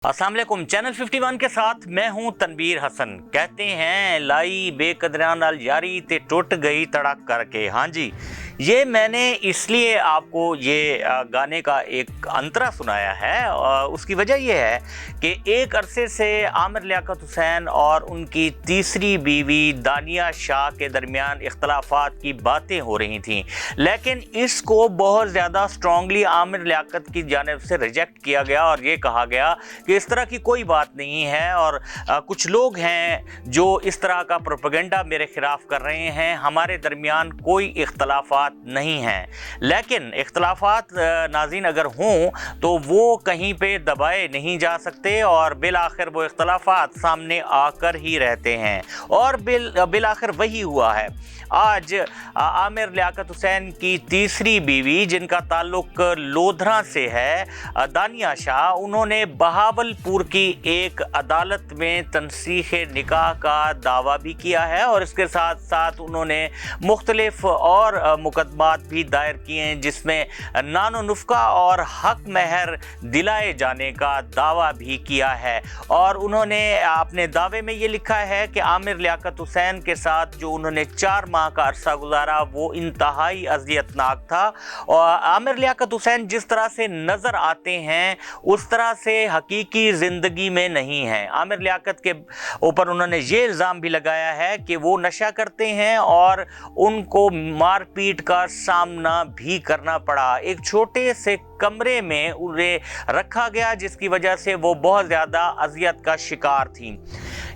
अस्सलाम वालेकुम। चैनल 51 के साथ मैं हूं तनवीर हसन। कहते हैं लाई बेकदरां नाल यारी ते टुट गई तड़क करके। हाँ जी, ये मैंने इसलिए आपको ये गाने का एक अंतरा सुनाया है। उसकी वजह यह है कि एक अरसे से आमिर लियाकत हुसैन और उनकी तीसरी बीवी दानिया शाह के दरमियान इख्तलाफात की बातें हो रही थीं, लेकिन इसको बहुत ज़्यादा स्ट्रॉन्गली आमिर लियाकत की जानिब से रिजेक्ट किया गया और ये कहा गया कि इस तरह की कोई बात नहीं है और कुछ लोग हैं जो इस तरह का प्रोपेगेंडा मेरे खिलाफ कर रहे हैं। हमारे दरमियान कोई इख्तलाफात नहीं हैं, लेकिन इख्तलाफात नाज़रीन अगर हों तो वो कहीं पे दबाए नहीं जा सकते और बिल आखिर वो इख्तलाफात सामने आकर ही रहते हैं। और बिल आखिर वही हुआ है। आज आमिर लियाकत हुसैन की तीसरी बीवी, जिनका ताल्लुक लोधरा से है, दानिया शाह, उन्होंने बहावलपुर की एक अदालत में तनसीख निकाह का दावा भी किया है और इसके साथ साथ उन्होंने मुख्तलिफ और मुकदमात भी दायर किए हैं जिसमें नानो नुफ़्का और हक महर दिलाए जाने का दावा भी किया है। और उन्होंने अपने दावे में ये लिखा है कि आमिर लियाकत हुसैन के साथ जो उन्होंने 4 माह का अरसा गुजारा वो इंतहाई अज़ियतनाक था। और आमिर लियाकत हुसैन जिस तरह से नज़र आते हैं उस तरह से हकीकी ज़िंदगी में नहीं है। आमिर लियाकत के ऊपर उन्होंने ये इल्ज़ाम भी लगाया है कि वो नशा करते हैं और उनको मारपीट का सामना भी करना पड़ा। एक छोटे से कमरे में उन्हें रखा गया जिसकी वजह से वो बहुत ज़्यादा अज़ियत का शिकार थी।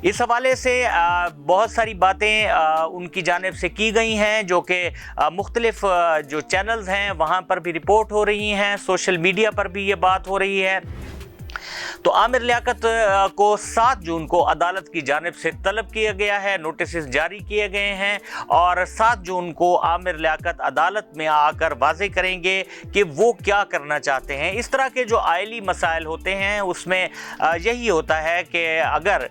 इस हवाले से बहुत सारी बातें उनकी जानिब से की गई हैं जो कि मुख्तलिफ जो चैनल्स हैं वहाँ पर भी रिपोर्ट हो रही हैं, सोशल मीडिया पर भी ये बात हो रही है। तो आमिर लियाकत को 7 जून को अदालत की जानिब से तलब किया गया है, नोटिस जारी किए गए हैं और 7 जून को आमिर लियाकत अदालत में आकर वाज़े करेंगे कि वो क्या करना चाहते हैं। इस तरह के जो आइली मसाइल होते हैं उसमें यही होता है कि अगर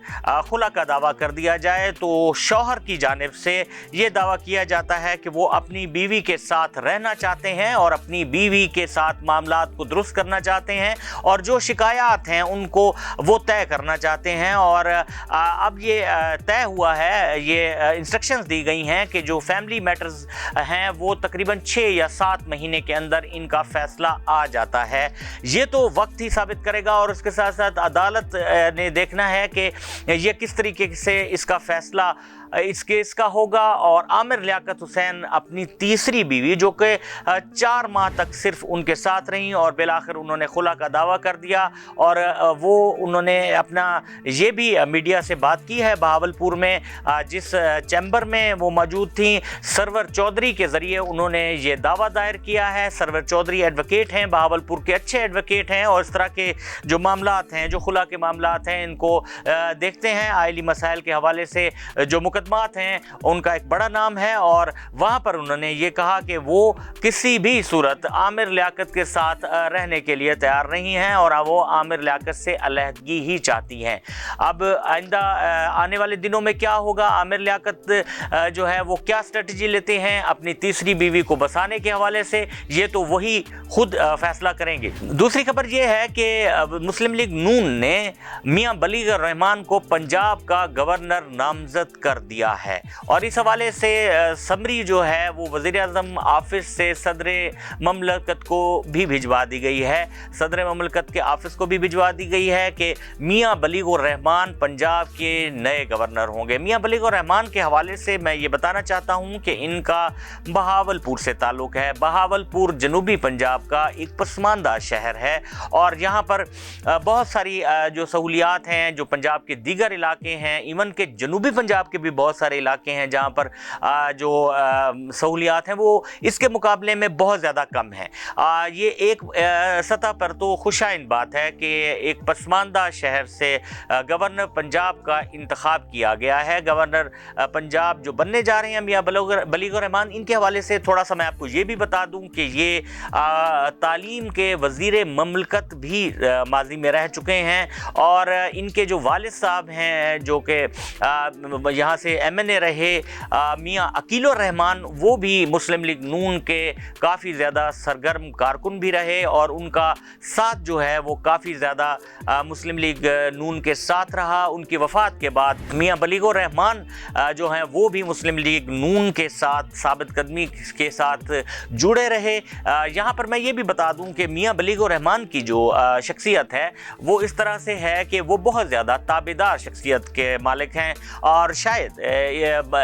खुला का दावा कर दिया जाए तो शौहर की जानिब से ये दावा किया जाता है कि वो अपनी बीवी के साथ रहना चाहते हैं और अपनी बीवी के साथ मामलात को दुरुस्त करना चाहते हैं और जो शिकायत हैं उनको वो तय करना चाहते हैं। और अब ये तय हुआ है, ये इंस्ट्रक्शंस दी गई हैं कि जो फैमिली मैटर्स हैं वो तकरीबन 6 या 7 महीने के अंदर इनका फैसला आ जाता है। ये तो वक्त ही साबित करेगा और उसके साथ साथ अदालत ने देखना है कि ये किस तरीके से इसका फैसला इस केस का होगा। और आमिर लियाकत हुसैन अपनी तीसरी बीवी जो कि 4 माह तक सिर्फ उनके साथ रहीं और बिलाखिर उन्होंने खुला का दावा कर दिया और वो उन्होंने अपना ये भी मीडिया से बात की है। बहावलपुर में जिस चैम्बर में वो मौजूद थी, सरवर चौधरी के ज़रिए उन्होंने ये दावा दायर किया है। सरवर चौधरी एडवोकेट हैं, बहावलपुर के अच्छे एडवोकेट हैं और इस तरह के जो मामलात हैं, जो खुला के मामलात हैं, इनको देखते हैं। आइली मसाइल के हवाले से जो मुकदमात हैं उनका एक बड़ा नाम है और वहाँ पर उन्होंने ये कहा कि वो किसी भी सूरत आमिर लियाकत के साथ रहने के लिए तैयार नहीं हैं और वो आमिर लियाकत से अलहदगी ही चाहती हैं। अब आइंदा आने वाले दिनों में क्या होगा, आमिर लियाकत जो है वो क्या स्ट्रेटजी लेते हैं अपनी तीसरी बीवी को बसाने के हवाले से, ये तो वही खुद फैसला करेंगे। दूसरी खबर ये है कि मुस्लिम लीग नून ने मियां बलीग़ुर रहमान को पंजाब का गवर्नर नामजद कर दिया है और इस हवाले से समरी जो है वो वज़ीर-ए-आज़म ऑफिस से सदर ममलकत को भी भिजवा दी गई है। सदर ममलकत के ऑफिस को भी भिजवा दी गई है कि मियां बलीग़ुर रहमान पंजाब के नए गवर्नर होंगे। मियां बलीग़ुर रहमान के हवाले से मैं ये बताना चाहता हूँ कि इनका बहावलपुर से ताल्लुक़ है। बहावलपुर जनूबी पंजाब का एक पसमानदा शहर है और यहाँ पर बहुत सारी जो सहूलियात हैं जो पंजाब के दीगर इलाके हैं, इवन के जनूबी पंजाब के भी बहुत सारे इलाके हैं जहाँ पर जो सहूलियात हैं वो इसके मुकाबले में बहुत ज़्यादा कम हैं। ये एक सतह पर तो खुशाइन बात है कि एक पसमानदा शहर से गवर्नर पंजाब का इंतखाब किया गया है। गवर्नर पंजाब जो बनने जा रहे हैं मियां बलीग़ुर रहमान, इनके हवाले से थोड़ा सा मैं आपको ये भी बता दूं कि ये तालीम के वज़ीर ममलकत भी माजी में रह चुके हैं और इनके जो वालिद साहब हैं जो कि यहाँ سے MNA رہے میاں عقیل الرحمان، وہ بھی مسلم لیگ نون کے کافی زیادہ سرگرم کارکن بھی رہے اور ان کا ساتھ جو ہے وہ کافی زیادہ مسلم لیگ نون کے ساتھ رہا۔ ان کی وفات کے بعد میاں بلیغ الرحمان جو ہیں وہ بھی مسلم لیگ نون کے ساتھ ثابت قدمی کے ساتھ جڑے رہے۔ یہاں پر میں یہ بھی بتا دوں کہ میاں بلیغ الرحمان کی جو شخصیت ہے وہ اس طرح سے ہے کہ وہ بہت زیادہ تابعدار شخصیت کے مالک ہیں، اور شاید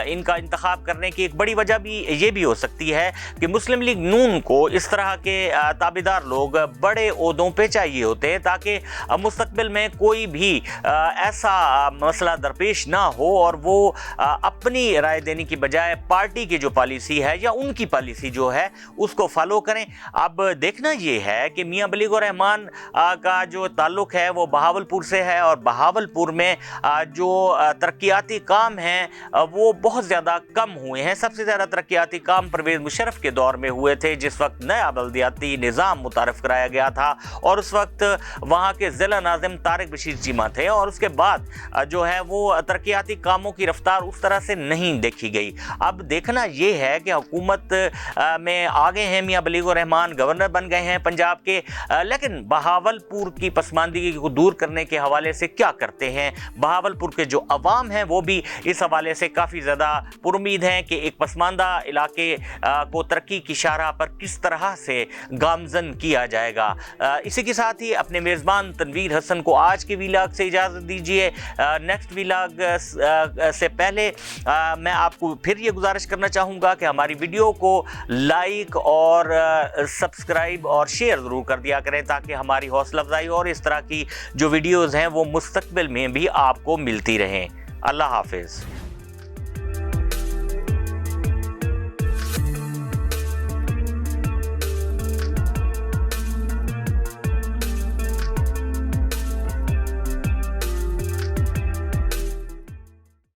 ان کا انتخاب کرنے کی ایک بڑی وجہ بھی یہ بھی ہو سکتی ہے کہ مسلم لیگ نون کو اس طرح کے تابعدار لوگ بڑے عہدوں پہ چاہیے ہوتے ہیں تاکہ مستقبل میں کوئی بھی ایسا مسئلہ درپیش نہ ہو اور وہ اپنی رائے دینے کی بجائے پارٹی کی جو پالیسی ہے یا ان کی پالیسی جو ہے اس کو فالو کریں۔ اب دیکھنا یہ ہے کہ میاں بلیغ الرحمان کا جو تعلق ہے وہ بہاولپور سے ہے، اور بہاولپور میں جو ترقیاتی کام ہیں وہ بہت زیادہ کم ہوئے ہیں۔ سب سے زیادہ ترقیاتی کام پرویز مشرف کے دور میں ہوئے تھے، جس وقت نیا بلدیاتی نظام متعارف کرایا گیا تھا اور اس وقت وہاں کے ضلع ناظم طارق بشیر چیمہ تھے، اور اس کے بعد جو ہے وہ ترقیاتی کاموں کی رفتار اس طرح سے نہیں دیکھی گئی۔ اب دیکھنا یہ ہے کہ حکومت میں آگے ہیں میاں بلیغ الرحمان، گورنر بن گئے ہیں پنجاب کے، لیکن بہاولپور کی پسماندگی کو دور کرنے کے حوالے سے کیا کرتے ہیں۔ بہاولپور کے جو عوام ہیں وہ بھی اس حوالے سے کافی زیادہ پر امید ہیں کہ ایک پسماندہ علاقے کو ترقی کی شاہراہ پر کس طرح سے گامزن کیا جائے گا۔ اسی کے ساتھ ہی اپنے میزبان تنویر حسن کو آج کے ویلاگ سے اجازت دیجیے۔ نیکسٹ ویلاگ سے پہلے میں آپ کو پھر یہ گزارش کرنا چاہوں گا کہ ہماری ویڈیو کو لائک اور سبسکرائب اور شیئر ضرور کر دیا کریں تاکہ ہماری حوصلہ افزائی اور اس طرح کی جو ویڈیوز ہیں وہ مستقبل میں بھی آپ کو ملتی رہیں۔ اللہ حافظ۔